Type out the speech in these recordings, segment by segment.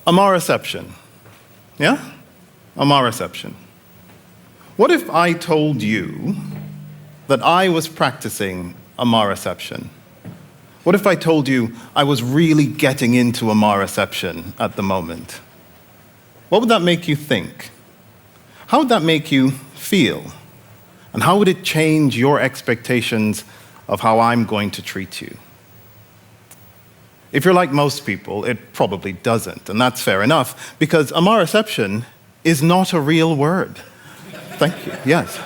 Amara-ception. Yeah? Amara-ception. What if I told you that I was practicing Amara-ception? What if I told you I was really getting into Amara-ception at the moment? What would that make you think? How would that make you feel? And how would it change your expectations of how I'm going to treat you? If you're like most people, it probably doesn't, and that's fair enough, because Amara-ception is not a real word. Thank you, yes.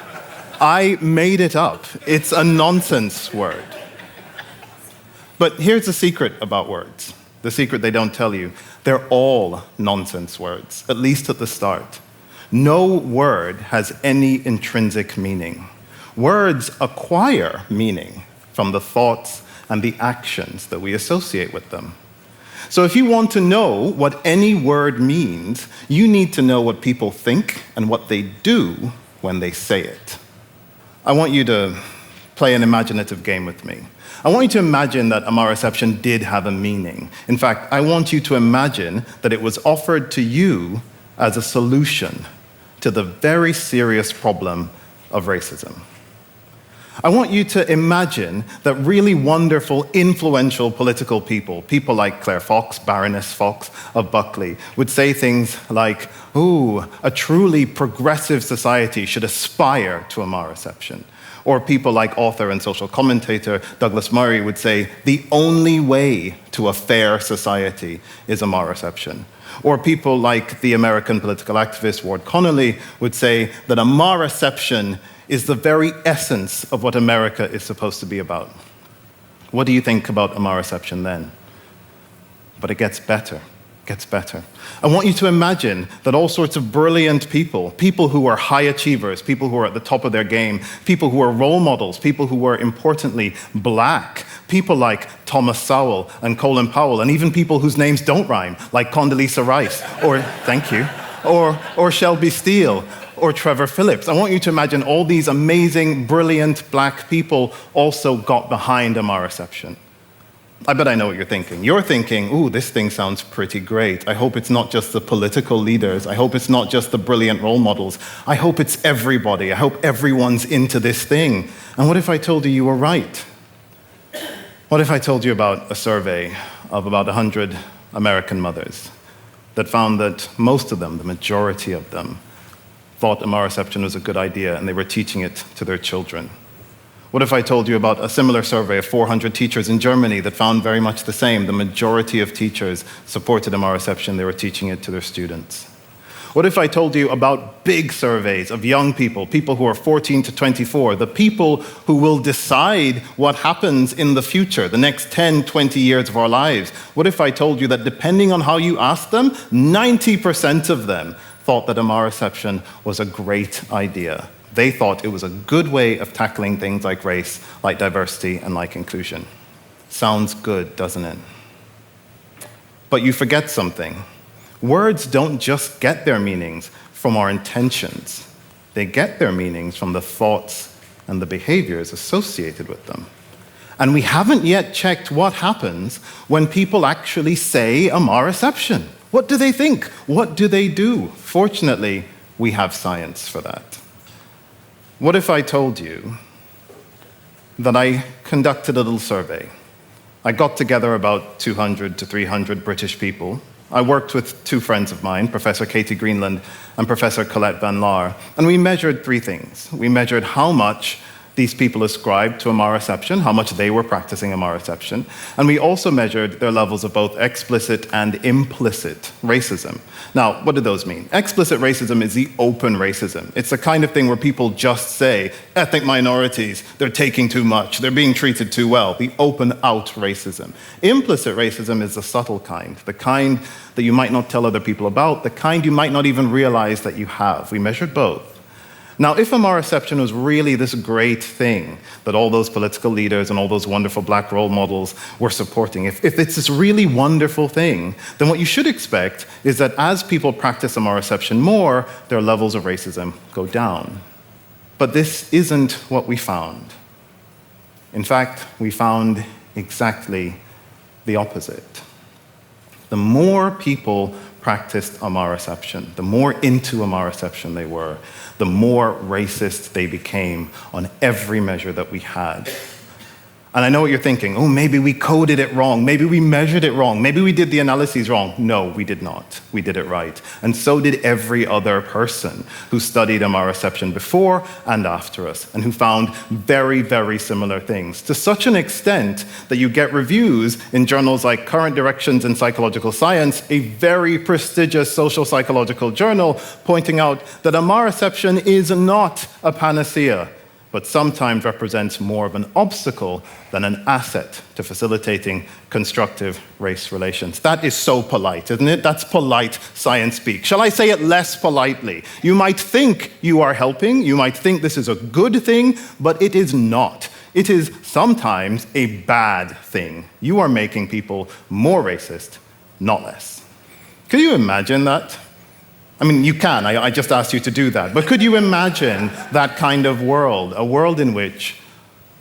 I made it up. It's a nonsense word. But here's the secret about words, the secret they don't tell you. They're all nonsense words, at least at the start. No word has any intrinsic meaning. Words acquire meaning from the thoughts and the actions that we associate with them. So if you want to know what any word means, you need to know what people think and what they do when they say it. I want you to play an imaginative game with me. I want you to imagine that Amara-ception did have a meaning. In fact, I want you to imagine that it was offered to you as a solution to the very serious problem of racism. I want you to imagine that really wonderful, influential political people like Claire Fox, Baroness Fox of Buckley, would say things like, "Ooh, a truly progressive society should aspire to Amara-ception." Or people like author and social commentator Douglas Murray would say, "The only way to a fair society is Amara-ception." Or people like the American political activist Ward Connolly would say that Amara-ception is the very essence of what America is supposed to be about. What do you think about Amara-ception then? But it gets better. I want you to imagine that all sorts of brilliant people who are high achievers, people who are at the top of their game, people who are role models, people who are importantly black, people like Thomas Sowell and Colin Powell, and even people whose names don't rhyme, like Condoleezza Rice, or, thank you, or Shelby Steele, or Trevor Phillips. I want you to imagine all these amazing, brilliant black people also got behind Amara-ception. I bet I know what you're thinking. You're thinking, ooh, this thing sounds pretty great. I hope it's not just the political leaders. I hope it's not just the brilliant role models. I hope it's everybody. I hope everyone's into this thing. And what if I told you you were right? What if I told you about a survey of about 100 American mothers that found that most of them, the majority of them, thought Amara-ception was a good idea and they were teaching it to their children? What if I told you about a similar survey of 400 teachers in Germany that found very much the same? The majority of teachers supported Amara-ception, they were teaching it to their students. What if I told you about big surveys of young people who are 14 to 24, the people who will decide what happens in the future, the next 10, 20 years of our lives? What if I told you that depending on how you asked them, 90% of them thought that Amara-ception was a great idea? They thought it was a good way of tackling things like race, like diversity, and like inclusion. Sounds good, doesn't it? But you forget something. Words don't just get their meanings from our intentions. They get their meanings from the thoughts and the behaviors associated with them. And we haven't yet checked what happens when people actually say Amara-ception. What do they think? What do they do? Fortunately, we have science for that. What if I told you that I conducted a little survey? I got together about 200 to 300 British people. I worked with two friends of mine, Professor Katie Greenland and Professor Colette Van Laar, and we measured three things. We measured how much these people ascribed to Amara-ception, how much they were practicing Amara-ception, and we also measured their levels of both explicit and implicit racism. Now, what do those mean? Explicit racism is the open racism. It's the kind of thing where people just say, ethnic minorities, they're taking too much, they're being treated too well, the open out racism. Implicit racism is the subtle kind, the kind that you might not tell other people about, the kind you might not even realize that you have. We measured both. Now, if Amara-ception was really this great thing that all those political leaders and all those wonderful black role models were supporting, if it's this really wonderful thing, then what you should expect is that as people practice Amara-ception more, their levels of racism go down. But this isn't what we found. In fact, we found exactly the opposite. The more people practiced Amara-ception, the more into Amara-ception they were, the more racist they became on every measure that we had. And I know what you're thinking, oh, maybe we coded it wrong, maybe we measured it wrong, maybe we did the analyses wrong. No, we did not. We did it right. And so did every other person who studied Amara-ception before and after us, and who found very, very similar things, to such an extent that you get reviews in journals like Current Directions in Psychological Science, a very prestigious social psychological journal, pointing out that Amara-ception is not a panacea, but sometimes represents more of an obstacle than an asset to facilitating constructive race relations. That is so polite, isn't it? That's polite science speak. Shall I say it less politely? You might think you are helping, you might think this is a good thing, but it is not. It is sometimes a bad thing. You are making people more racist, not less. Can you imagine that? I mean, you can. I just asked you to do that. But could you imagine that kind of world, a world in which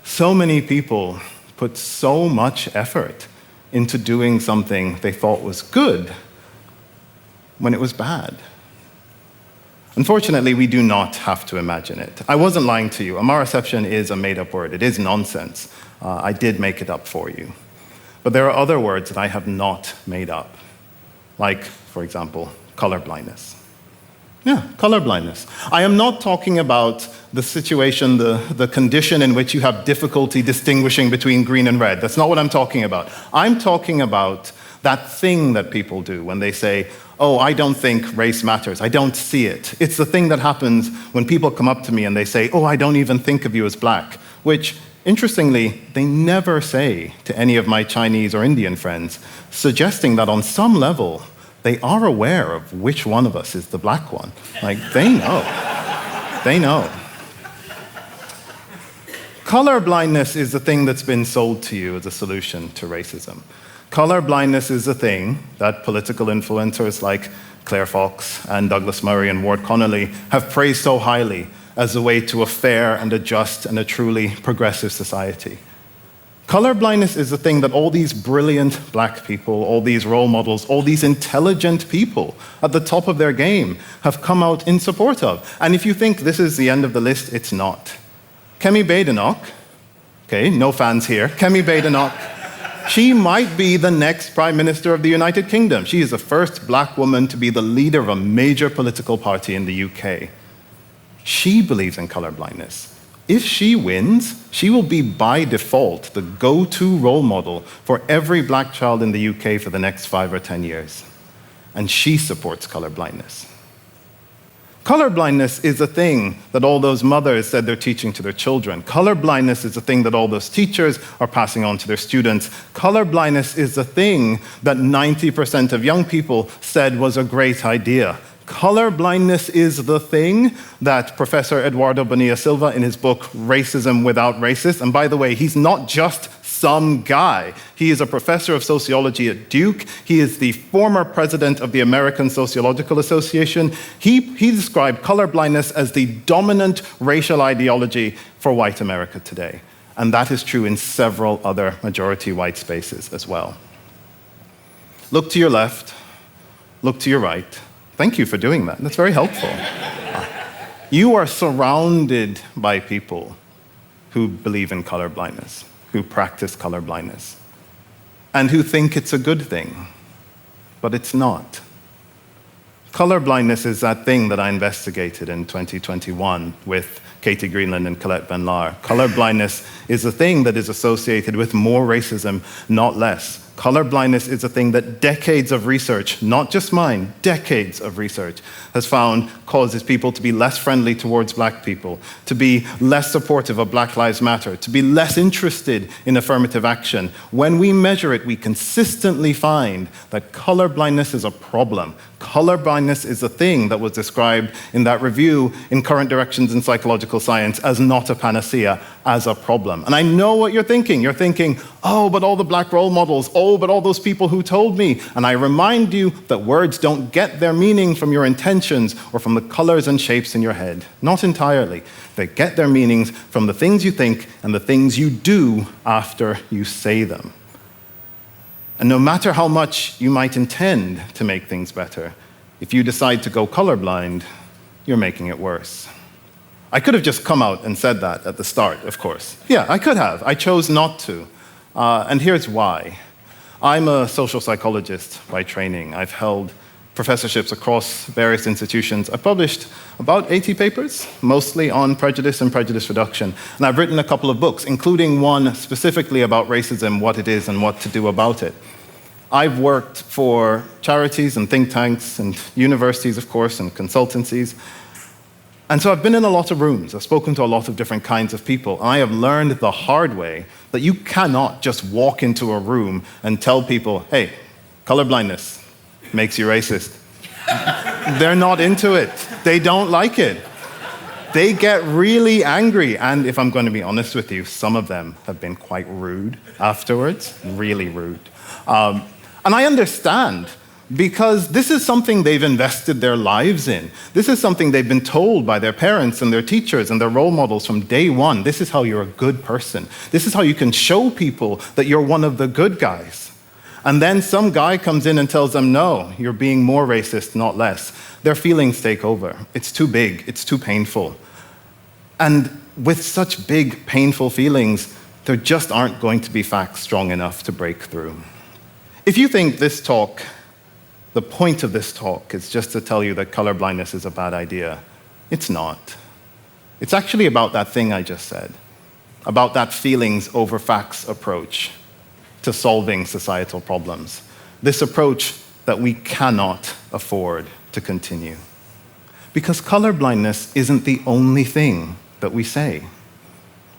so many people put so much effort into doing something they thought was good when it was bad? Unfortunately, we do not have to imagine it. I wasn't lying to you. Amara-ception is a made-up word. It is nonsense. I did make it up for you. But there are other words that I have not made up, like, for example, colorblindness. Yeah, colorblindness. I am not talking about the situation, the condition in which you have difficulty distinguishing between green and red. That's not what I'm talking about. I'm talking about that thing that people do when they say, oh, I don't think race matters. I don't see it. It's the thing that happens when people come up to me and they say, oh, I don't even think of you as black, which, interestingly, they never say to any of my Chinese or Indian friends, suggesting that on some level, they are aware of which one of us is the black one. Like, they know. They know. Colorblindness is the thing that's been sold to you as a solution to racism. Colorblindness is the thing that political influencers like Claire Fox and Douglas Murray and Ward Connolly have praised so highly as a way to a fair and a just and a truly progressive society. Colorblindness is the thing that all these brilliant black people, all these role models, all these intelligent people at the top of their game have come out in support of. And if you think this is the end of the list, it's not. Kemi Badenoch, okay, no fans here, Kemi Badenoch, she might be the next Prime Minister of the United Kingdom. She is the first black woman to be the leader of a major political party in the UK. She believes in colorblindness. If she wins, she will be by default the go-to role model for every black child in the UK for the next 5 or 10 years. And she supports colorblindness. Colorblindness is a thing that all those mothers said they're teaching to their children. Colorblindness is a thing that all those teachers are passing on to their students. Colorblindness is a thing that 90% of young people said was a great idea. Colorblindness is the thing that Professor Eduardo Bonilla Silva in his book, Racism Without Racists, and by the way, he's not just some guy. He is a professor of sociology at Duke. He is the former president of the American Sociological Association. He described colorblindness as the dominant racial ideology for white America today. And that is true in several other majority white spaces as well. Look to your left, look to your right. Thank you for doing that. That's very helpful. You are surrounded by people who believe in colorblindness, who practice colorblindness, and who think it's a good thing, but it's not. Colorblindness is that thing that I investigated in 2021 with Katie Greenland and Colette Ben-Lar. Colorblindness is a thing that is associated with more racism, not less. Colorblindness is a thing that decades of research, not just mine, decades of research, has found causes people to be less friendly towards black people, to be less supportive of Black Lives Matter, to be less interested in affirmative action. When we measure it, we consistently find that colorblindness is a problem. Colorblindness is a thing that was described in that review in Current Directions in Psychological Science as not a panacea, as a problem. And I know what you're thinking. You're thinking, oh, but all the black role models, oh, but all those people who told me. And I remind you that words don't get their meaning from your intentions or from the colors and shapes in your head. Not entirely. They get their meanings from the things you think and the things you do after you say them. And no matter how much you might intend to make things better, if you decide to go colorblind, you're making it worse. I could have just come out and said that at the start, of course. Yeah, I could have. I chose not to. And here's why. I'm a social psychologist by training. I've held professorships across various institutions. I've published about 80 papers, mostly on prejudice and prejudice reduction. And I've written a couple of books, including one specifically about racism, what it is and what to do about it. I've worked for charities and think tanks and universities, of course, and consultancies. And so I've been in a lot of rooms. I've spoken to a lot of different kinds of people. And I have learned the hard way that you cannot just walk into a room and tell people, hey, colorblindness makes you racist. They're not into it. They don't like it. They get really angry. And if I'm going to be honest with you, some of them have been quite rude afterwards, really rude. And I understand, because this is something they've invested their lives in. This is something they've been told by their parents and their teachers and their role models from day one. This is how you're a good person. This is how you can show people that you're one of the good guys. And then some guy comes in and tells them, no, you're being more racist, not less. Their feelings take over. It's too big. It's too painful. And with such big, painful feelings, there just aren't going to be facts strong enough to break through. If you think this talk, the point of this talk is just to tell you that colorblindness is a bad idea, it's not. It's actually about that thing I just said, about that feelings over facts approach to solving societal problems. This approach that we cannot afford to continue. Because colorblindness isn't the only thing that we say.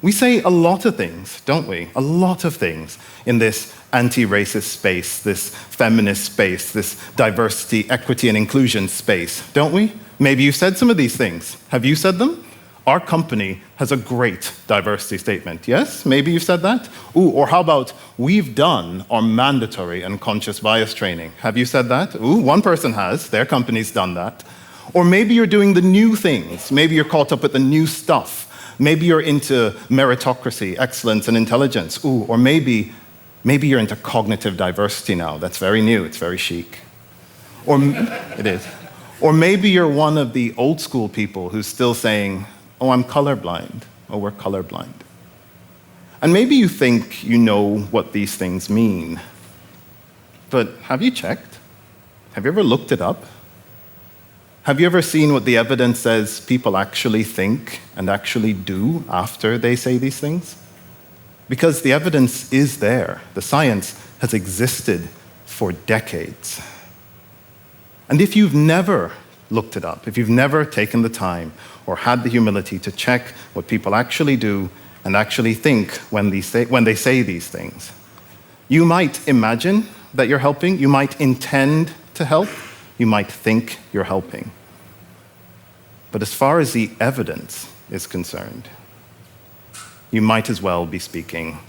We say a lot of things, don't we? A lot of things in this anti-racist space, this feminist space, this diversity, equity, and inclusion space, don't we? Maybe you've said some of these things. Have you said them? Our company has a great diversity statement. Yes? Maybe you've said that? Ooh, or how about, we've done our mandatory unconscious bias training. Have you said that? Ooh, one person has. Their company's done that. Or maybe you're doing the new things. Maybe you're caught up with the new stuff. Maybe you're into meritocracy, excellence, and intelligence. Ooh, or maybe you're into cognitive diversity now. That's very new. It's very chic. Or it is. Or maybe you're one of the old school people who's still saying, oh, I'm colorblind. Oh, we're colorblind. And maybe you think you know what these things mean. But have you checked? Have you ever looked it up? Have you ever seen what the evidence says people actually think and actually do after they say these things? Because the evidence is there. The science has existed for decades. And if you've never looked it up, if you've never taken the time or had the humility to check what people actually do and actually think when they say these things, you might imagine that you're helping, you might intend to help, you might think you're helping. But as far as the evidence is concerned, you might as well be speaking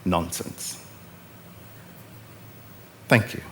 nonsense. Thank you.